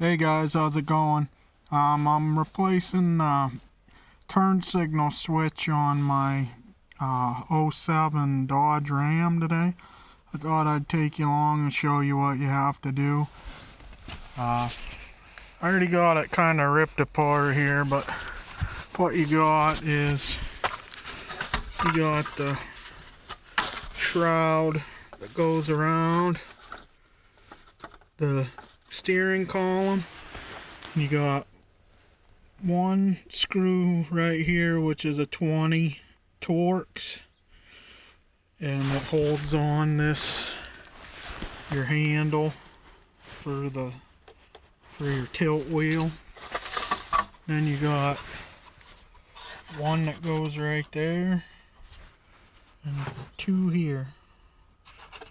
Hey guys, how's it going? I'm replacing turn signal switch on my '07 Dodge Ram today. I thought I'd take you along and show you what you have to do. I already got it kind of ripped apart here, but what you got is you got the shroud that goes around the steering column. You got one screw right here, which is a 20 Torx, and it holds on your handle for your tilt wheel. Then you got one that goes right there and two here,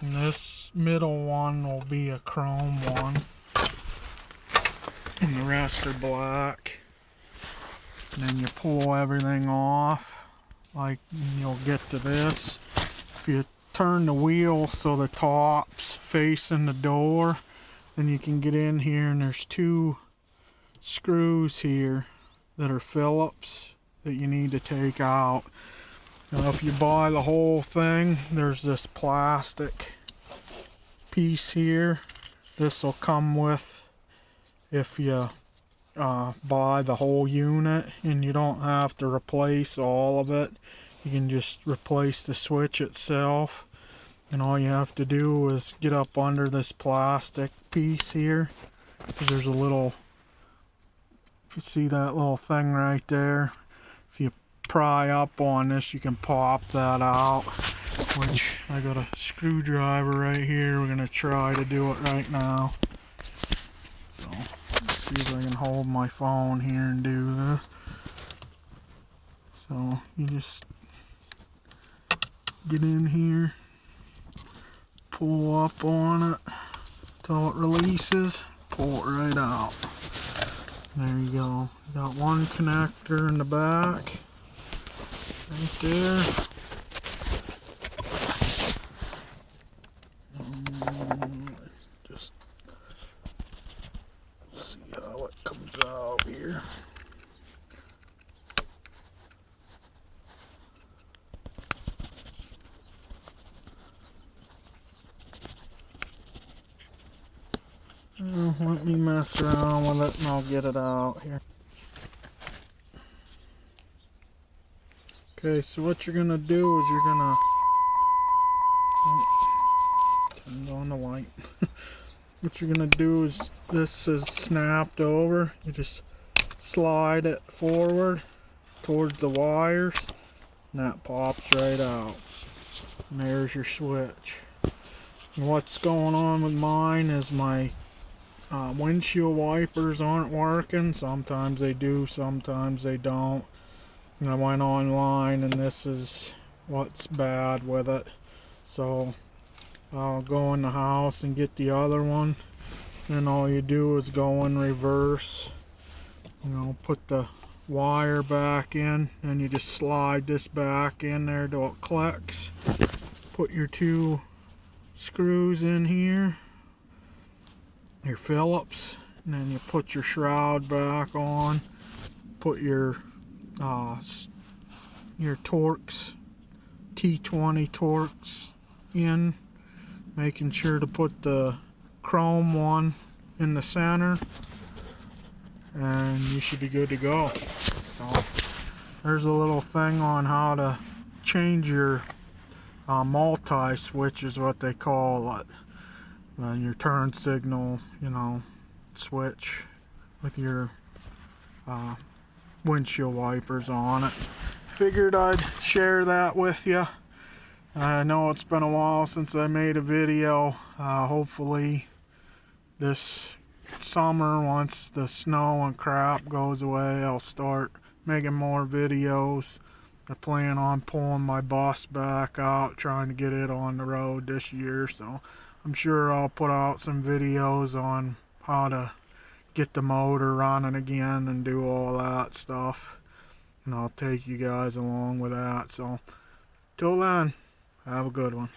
and this middle one will be a chrome one and the rest are black. And then you pull everything off, like you'll get to this. If you turn the wheel so the top's facing the door, then you can get in here, and there's two screws here that are Phillips that you need to take out. Now if you buy the whole thing, there's this plastic piece here. This will come with if you buy the whole unit, and you don't have to replace all of it. You can just replace the switch itself, and all you have to do is get up under this plastic piece here. There's a little, if you see that little thing right there, if you pry up on this, you can pop that out, which I got a screwdriver right here. We're gonna try to do it right now. So let's see if I can hold my phone here and do this. So you just get in here, pull up on it till it releases, pull it right out. There you go. You got one connector in the back right there. Just see how it comes out here. Let me mess around with it and I'll get it out here. Okay, so what you're gonna do is you're gonna turn on the light. What you're gonna do is, this is snapped over. You just slide it forward towards the wires, and that pops right out. And there's your switch. And what's going on with mine is my windshield wipers aren't working. Sometimes they do, sometimes they don't. And I went online, and this is what's bad with it. So I'll go in the house and get the other one. And all you do is go in reverse. Put the wire back in, and you just slide this back in there till it clicks. Put your two screws in here, your Phillips, and then you put your shroud back on. Put your Torx, T20 Torx in, making sure to put the chrome one in the center, and you should be good to go. So there's a little thing on how to change your multi-switch is what they call it. Your turn signal, switch with your windshield wipers on it. Figured I'd share that with you. I know it's been a while since I made a video. Hopefully this summer, once the snow and crap goes away, I'll start making more videos. I plan on pulling my bus back out, trying to get it on the road this year, so I'm sure I'll put out some videos on how to get the motor running again and do all that stuff, and I'll take you guys along with that. So till then, have a good one.